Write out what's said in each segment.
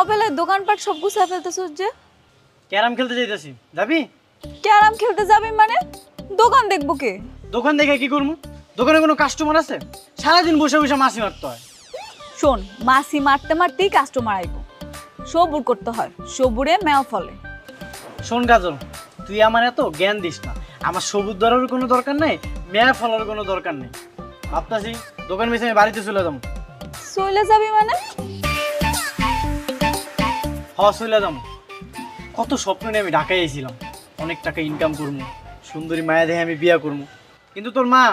অবেলায় দোকানপাট সব গুছায় ফেলতেছস যে? ক্যারাম খেলতে যাইতাছি, যাবি? ক্যারাম খেলতে যাবি মানে? দোকান দেখবো কে? দোকান দেখে কি করবো? দোকানে কোনো কাস্টমার আছে? সারাদিন বসে বসে মাছি মারতে হয়। শোন, মাছি মারতে মারতেই কাস্টমার আইব। সবুর করতে হয়, সবুরে মেও ফলে। শোন কাজল, তুই আমার এত জ্ঞান দিস না। আমার সবুজ ধরার কোনো দরকার নেই, মেয়া ফলার কোনো দরকার নেই। ভাবতাছি দোকান বেশি আমি বাড়িতে চলে যাবো। চলে যাবি মানে? চলে যাবো। কত স্বপ্ন নিয়ে আমি ঢাকায় এসেছিলাম, অনেক টাকা ইনকাম করবো, সুন্দরী মায়া দেখে আমি বিয়া করবো। কিন্তু তোর মা,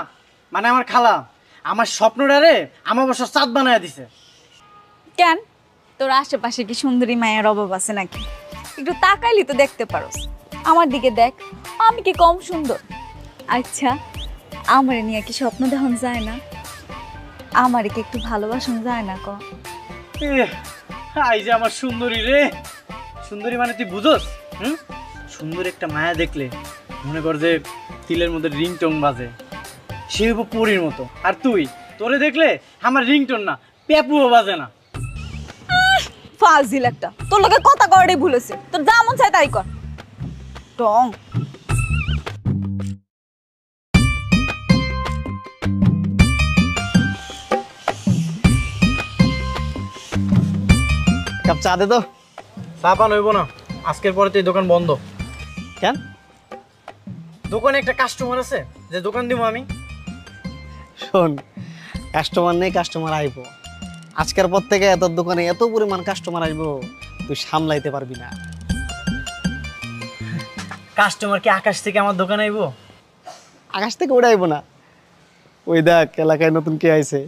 মানে আমার খালা, আমার স্বপ্নটারে আমার বছর চাঁদ বানায় দিছে। কেন, তোর আশেপাশে কি সুন্দরী মায়ের অভাব আছে নাকি? একটু তাকাইলি তো দেখতে পারোস। আমার দিকে দেখ, আমি কি কম সুন্দর? আচ্ছা, আমার নিয়ে কি স্বপ্ন দেখন যায় না? আমার কি একটু ভালোবাসন যায় না? এই যে আমার সুন্দরী রে, সুন্দরী মানে তুই বুঝোস? সুন্দর একটা মায়া দেখলে মনে কর যে তিলের মধ্যে রিংটং বাজে, সে হবো পরীর মতো। আর তুই, তোরে দেখলে আমার রিংটন না, পেপুও বাজে না। ফাজিল একটা, তোর লোকে কথা করাটাই ভুলেছে। তোর যা মন চায় তাই কর। টং কাপ চা দে তো। চা পান হইব না, আজকের পরে তো এই দোকান বন্ধ। কেন? দোকানে একটা কাস্টমার আছে যে দোকান দিব আমি। শোন, কাস্টমার নেই, কাস্টমার আইব। আজকের পর থেকে তোর দোকানে এত পরিমাণ কাস্টমার আসবো তুই সামলাইতে পারবি না। কাস্টমার কি আকাশ থেকে আমার দোকানে আইব? আকাশ থেকে ওটা আইব না। ওই দেখ এলাকায় নতুন কে আইছে।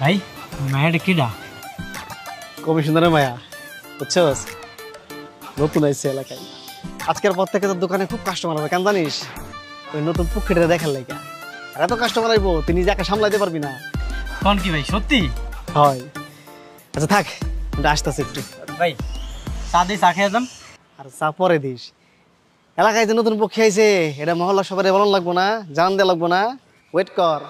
ভাই, মায়াটা কিডা? কমিশনারের মায়া, বুঝছস? নতুন আইছে এলাকায়। আজকের পর থেকে তোর দোকানে খুব কাস্টমার হবে, কেন জানিস? ওই নতুন পুকুরটা দেখার লাগা। আর এত কাস্টমার আইবো তুই নিজে একা সামলাইতে পারবি না। কোন কি ভাই, সত্যি? হয়। আচ্ছা থাক, আসতেছে একটু। ভাই চা দিয়ে চা খেয়ে যান। আর চা পরে দিস। এলাকায় যে নতুন পক্ষী আইছে, এটা মহল্লা সবাই বলন লাগবো না, জান দেওয়া লাগবো না। ওয়েট কর।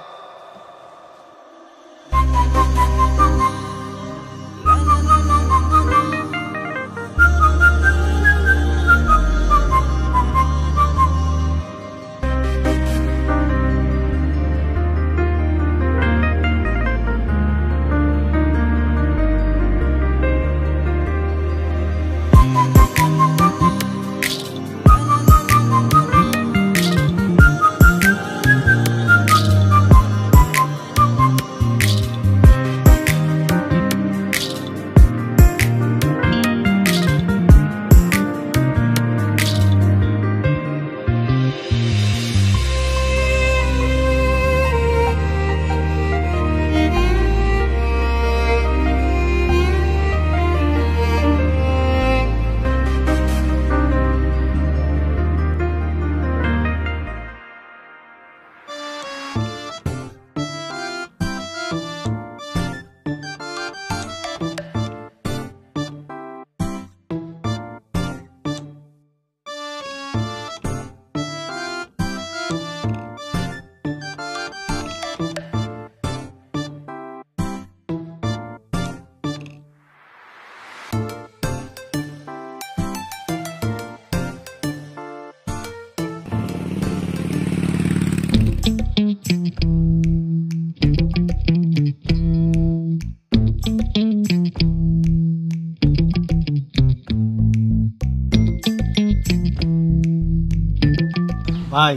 ভাই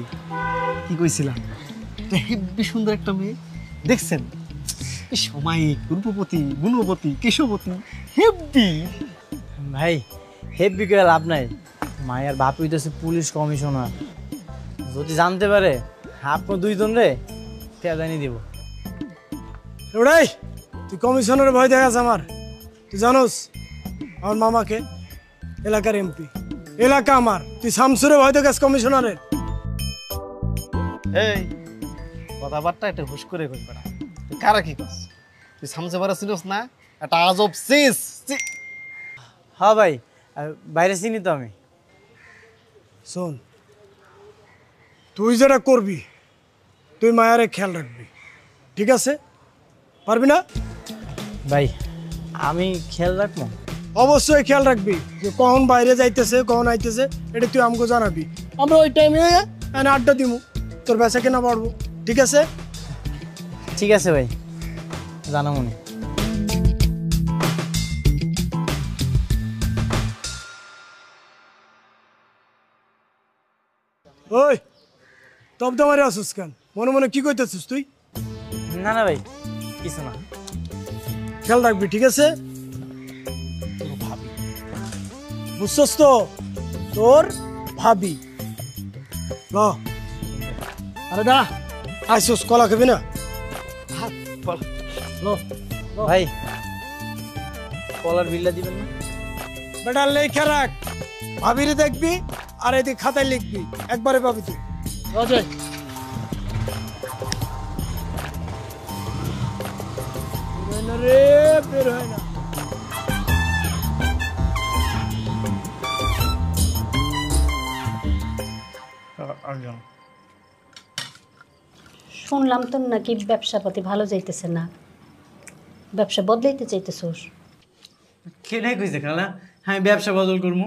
কি কইছিলাম, হেব্বি সুন্দর একটা মেয়ে দেখছেন, সমায়িক, রূপবতী, গুণবতী, কেশবতী, হেব্বি। ভাই হেব্বি করে লাভ নাই, মায়ের বাপ হইতেছে পুলিশ কমিশনার, যদি জানতে পারে আপনার দুইজন রে তেদানি দিব। ওরাই তুই কমিশনের ভয় দেখাস আমার? তুই জানোস আমার মামাকে, এলাকার এমপি, এলাকা আমার, তুই শামসুরে ভয় দেখাস কমিশনারের? এই কথাবার্তা একটা হুশ করে কইবে না। তুই কারা কি কস? তুই সামসে বারা চিনোস না? একটা আজব সিস। হ্যাঁ ভাই, বাইরে চিনি তো আমি। শোন, তুই যেটা করবি তুই মায়ারে খেয়াল রাখবি, ঠিক আছে? পারবি না? ভাই আমি খেয়াল রাখবো। অবশ্যই খেয়াল রাখবি যে কখন বাইরে যাইতেছে কখন আইতেছে, এটা তুই আমাকে জানাবি। আমরা ওই টাইমে আড্ডা দিব, তোর বেচা কেনা বাড়বো, ঠিক আছে? ঠিক আছে ভাই, জানা মনে। ওই তবদা মারে আসুস কেন? মনে মনে কি কইতেছিস তুই? না না ভাই, কিছু না। খেয়াল রাখবি, ঠিক আছে? বুঝছস তো? তোর ভাবি। ল আরে দা আইসুস, কলা খাবি না? ল ভাই কলার বিল্লা দিবেন না? বেটা লেখা রাখ, ভাবিরে দেখবি আর এদিকে খাতায় লিখবি, একবারে পাবি তুই। অজয় রে, বের হয় না। শুনলাম তো নাকি ব্যবসাপাতি ভালো যাইতেছে না, ব্যবসা বদলাইতে চাইতেছোস? কেডাই কইছে খালা আমি ব্যবসা বদল করবো?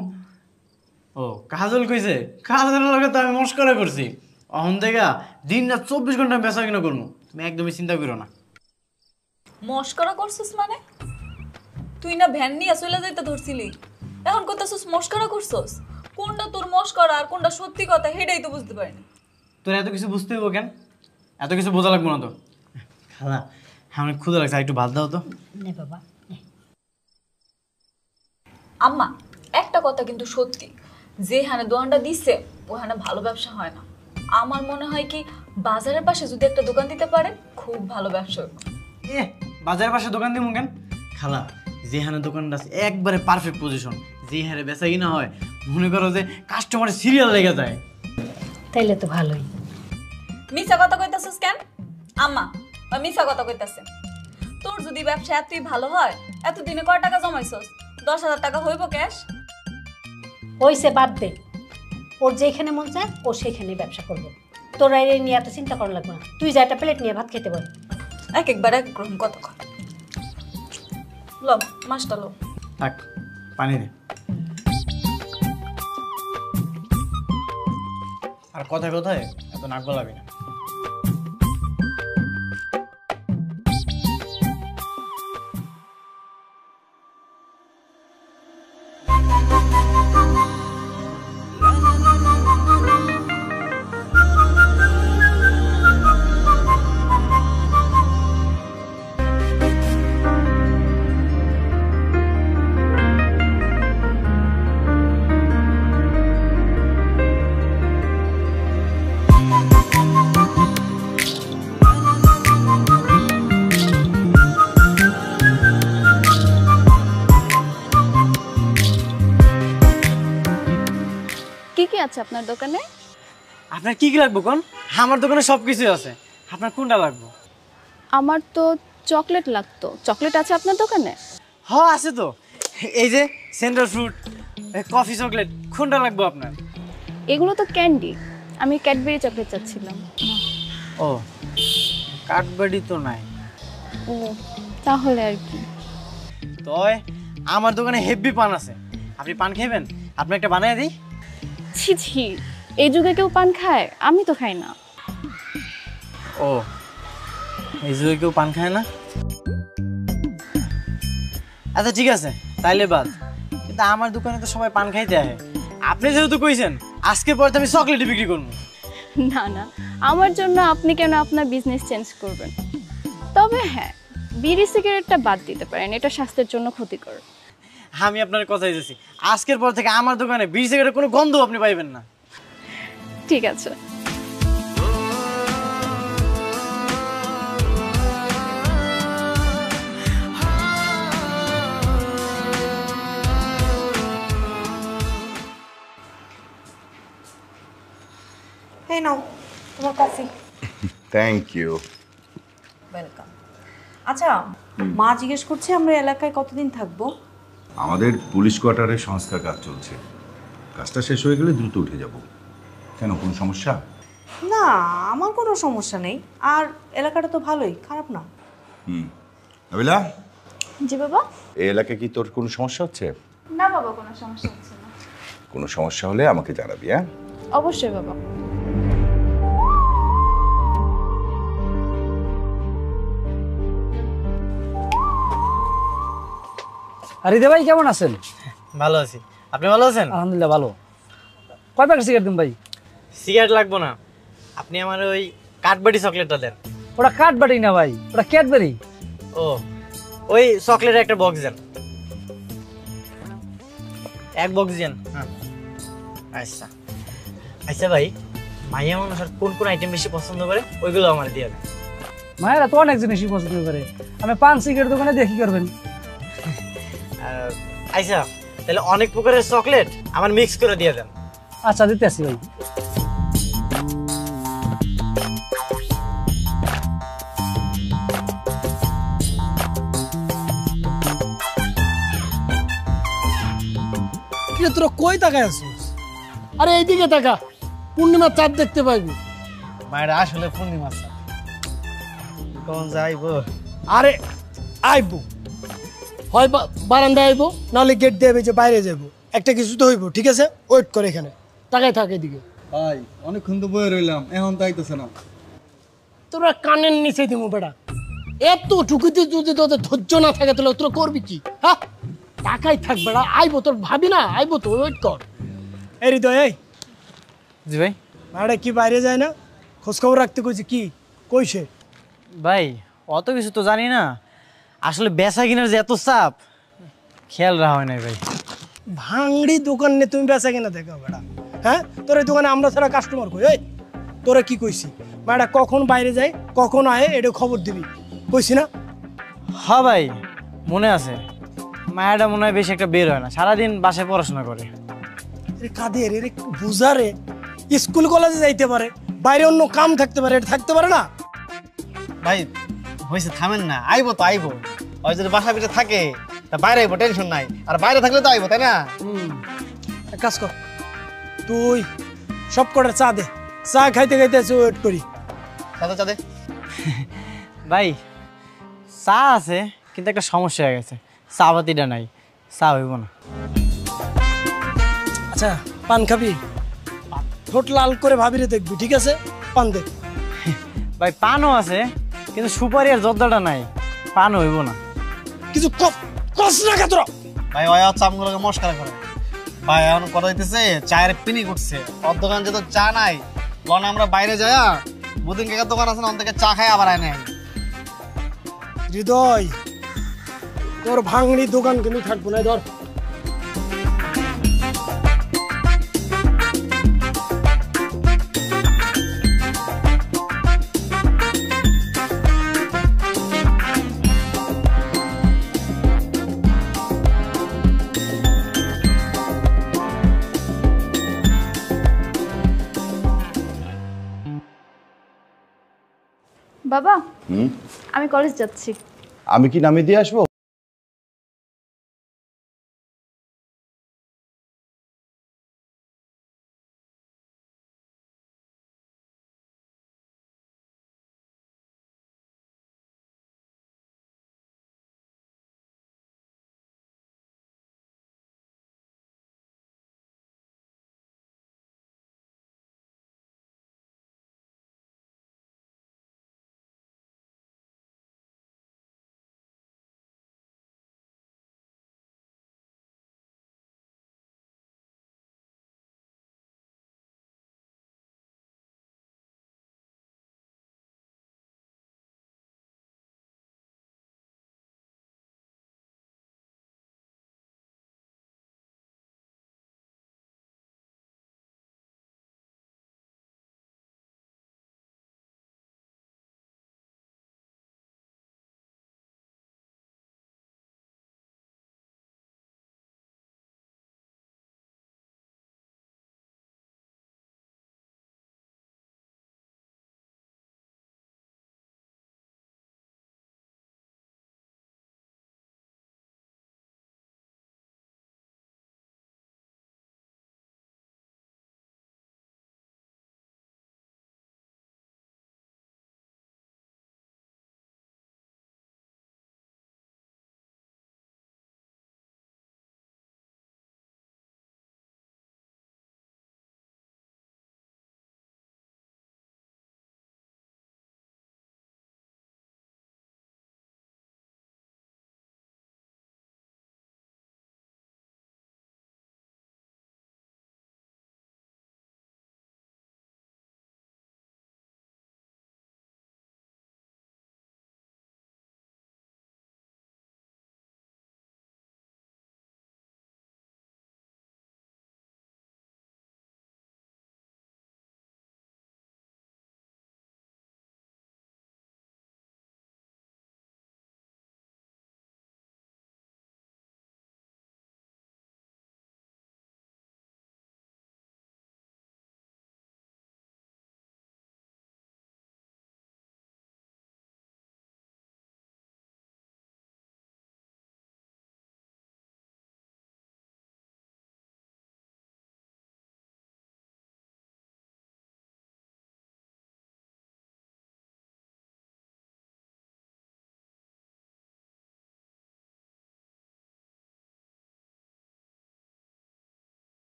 ও কাজল কইছে? কাজলের লগে তো আমি মস্করা করছি। অহন থেকে দিন রাত 24 ঘন্টা বেচা কিনা করবো, তুমি একদমই চিন্তা করো না। মস্করা করছিস মানে? তুই না ভ্যান নিয়ে চলে যাইতে ধরছিলি, এখন কইতাছিস মস্করা করছস? কোনটা তোর মস্করা আর কোনটা সত্যি কথা হেডাই তো বুঝতে পারিনি। তোর এত কিছু বুঝতে হইব কেন? এত কিছু বোঝা লাগবো না তো। খালা আমার ক্ষুধা লাগছে, একটু ভাত দাও তো। নে বাবা নে। আম্মা একটা কথা কিন্তু সত্যি, যেখানে দোকানটা দিচ্ছে ওখানে ভালো ব্যবসা হয় না। আমার মনে হয় কি বাজারের পাশে যদি একটা দোকান দিতে পারে খুব ভালো ব্যবসা হবে। এ বাজারের পাশে দোকান দিব কেন? খালা যেখানে দোকানটা আছে একবারে পারফেক্ট পজিশন, যে হারে বেচা কিনা হয় মনে করো যে কাস্টমারের সিরিয়াল লেগে যায়। তাইলে তো ভালোই। মিছা কথা কইতাছিস কেন আম্মা? ওই মিছা কথা কইতাছে। তোর যদি ব্যবসা এতই ভালো হয়, এতদিনে কয় টাকা জমাইছস? 10,000 টাকা হইব ক্যাশ? হইছে, বাদ দে। ওর যেখানে মন চায় ও সেখানে ব্যবসা করবো, তোর এই নিয়ে এত চিন্তা করা লাগবে না। তুই যা একটা প্লেট নিয়ে ভাত খেতে বল। এক একবার এক রকম কথা কয়। লো মাছটা লো। থাক পানি দে। আর কথায় কথায় এত নাক গলাবি না। কি আছে আপনার দোকানে? আপনার কি কি লাগবে কোন? আমার দোকানে সব কিছুই আছে, আপনার কোনটা লাগবে? আমার তো চকলেট লাগতো। চকলেট আছে আপনার দোকানে? হ্যাঁ আছে তো, এই যে সেন্টার ফ্রুট, কফি চকলেট, কোনটা লাগবে আপনার? এগুলো তো ক্যান্ডি, আমি ক্যাডবেরি চকলেট চাচ্ছিলাম। ও কাঠবাড়ি তো নাই। ও তাহলে আর কি। তয় আমার দোকানে হেভি পান আছে, আপনি পান খাইবেন? আপনি একটা বানাই দিই। ছি ছি, এই যুগে কেউ পান খায়? আমি তো খাই না। ও এই যুগে কেউ পান খায় না? আচ্ছা ঠিক আছে তাইলে বাদ, কিন্তু আমার দোকানে তো সবাই পান খাইতে আসে। আপনি যেহেতু কইছেন আজকের পরে তো আমি চকলেট বিক্রি করবো। না না, আমার জন্য আপনি কেন আপনার বিজনেস চেঞ্জ করবেন? তবে হ্যাঁ, বিড়ি সিগারেটটা বাদ দিতে পারেন, এটা স্বাস্থ্যের জন্য ক্ষতিকর। আমি আপনার কথাই দিয়েছি, আজকের পর থেকে আমার দোকানে বিড়ি সিগারেটের কোনো গন্ধ আপনি পাইবেন না। ঠিক আছে। এই নাও তোমার কফি। Thank you. ওয়েলকাম। আচ্ছা, মা জিজ্ঞেস করছে আমরা এলাকায় কতদিন থাকবো? আমাদের পুলিশ কোয়ার্টারে সংস্কার কাজ চলছে, কাজটা শেষ হয়ে গেলে দ্রুত উঠে যাব। কেন, কোনো সমস্যা? না, আমার কোনো সমস্যা নেই, আর এলাকাটা তো ভালোই, খারাপ না। নাবিলা, জি বাবা। এই এলাকায় কি তোর কোনো সমস্যা হচ্ছে? না বাবা, কোনো সমস্যা হচ্ছে না। কোনো সমস্যা হলে আমাকে জানাবি। হ্যাঁ, অবশ্যই বাবা। আর রিদে ভাই কেমন আছেন? ভালো আছি, আপনি ভালো আছেন? আলহামদুলিল্লাহ ভালো। কয় প্যাকেট সিগারেট দিন ভাই? সিগারেট লাগবো না, আপনি আমার ওই কাঠবাড়ি চকলেটটা দেন। ওটা কাঠবাড়ি না ভাই, ওটা ক্যাডবেরি। ও, ওই চকলেটের একটা বক্স দেন, এক বক্স দেন। হ্যাঁ, আচ্ছা আচ্ছা ভাই, মাইয়া মানুষ আর কোন কোন আইটেম বেশি পছন্দ করে ওইগুলো আমার দিয়ে দেন। মায়েরা তো অনেক জিনিসই পছন্দ করে, আমি পান সিগারেট দোকানে দিয়ে কি করবেন? আচ্ছা, তাহলে অনেক প্রকারের চকলেট আমার মিক্স করে দিয়ে দেন। আচ্ছা, দিতে আসি ভাই। কিরে তোরা কই তাকায় আছিস? আরে এইদিকে তাকা, পূর্ণিমার চাঁদ দেখতে পাইবি। মায়ের আসলে পূর্ণিমা কোন যাইবো? আরে আইবো, হয় বারান্দায় আইবো, নাহলে গেট দিয়ে যে বাইরে যাবো, একটা কিছু তো হইব। ঠিক আছে, ওয়েট করে এখানে, তাকাই থাকে এদিকে। ভাই অনেকক্ষণ তো বয়ে রইলাম, এখন তো আইতেছে না। তোরা কানের নিচে দিমু বেটা, এত টুকুতে যদি তোদের ধৈর্য না থাকে তাহলে তোরা করবি কি? হ্যাঁ, টাকাই থাক বেটা, আইবো, তোর ভাবি না আইবো তো, ওয়েট কর। এই হৃদয়, এই জি ভাই। ভাইটা কি বাইরে যায় না? খোঁজ খবর রাখতে কইছে, কি কইছে? ভাই অত কিছু তো জানি না, আসলে বেচা কিনার যে এত চাপ, খেয়াল রাখা হয় নাই ভাই। ভাঙড়ি দোকান নিয়ে তুমি বেচা কিনা দেখো বেটা? হ্যাঁ, তোর এই দোকানে আমরা ছাড়া কাস্টমার কই? এই তোরা কি কইছি? বেটা কখন বাইরে যায় কখন আয় এটা খবর দিবি, কইছি না? হ্যাঁ ভাই, মনে আছে। মায়াটা মনে হয় বেশি একটা বের হয় না, সারাদিন বাসায় পড়াশোনা করে। এরে কাদের, এরে বুঝারে, স্কুল কলেজে যাইতে পারে, বাইরে অন্য কাম থাকতে পারে, এটা থাকতে পারে না? ভাই হয়েছে, থামেন না, আইবো তো আইবো। ওই যদি বাসা পিঠে থাকে তা বাইরে আইবো, টেনশন নাই। আর বাইরে থাকলে তো আইবো, তাই না? এক কাজ কর, তুই সব কটার চা দে, চা খাইতে খাইতে ওয়েট করি। চাঁদে চাঁদে ভাই, চা আছে কিন্তু একটা সমস্যা হয়ে গেছে, চা পাতিটা নাই, চা হইব না। আচ্ছা, পান খাবি? ঠোঁট লাল করে ভাবিরে দেখবি, ঠিক আছে? পান দেখ। ভাই পানও আছে কিন্তু সুপারি আর জর্দাটা নাই, পান হইব না। কিছু কস না তোরা। ভাই ওই চামগুলোকে মস্কারা করে ভাই, এখন কথা হইতেছে চায়ের পিনি করছে, ওর দোকান যে তো চা নাই, কারণ আমরা বাইরে যাইয়া বুদিন কাকার দোকান আছে না, ওন থেকে চা খাই আবার আয় নাই। হৃদয়, তোর ভাঙড়ি দোকান কিন্তু থাকবো না, ধর। বাবা, আমি কলেজ যাচ্ছি। আমি কি নামিয়ে দিয়ে আসবো?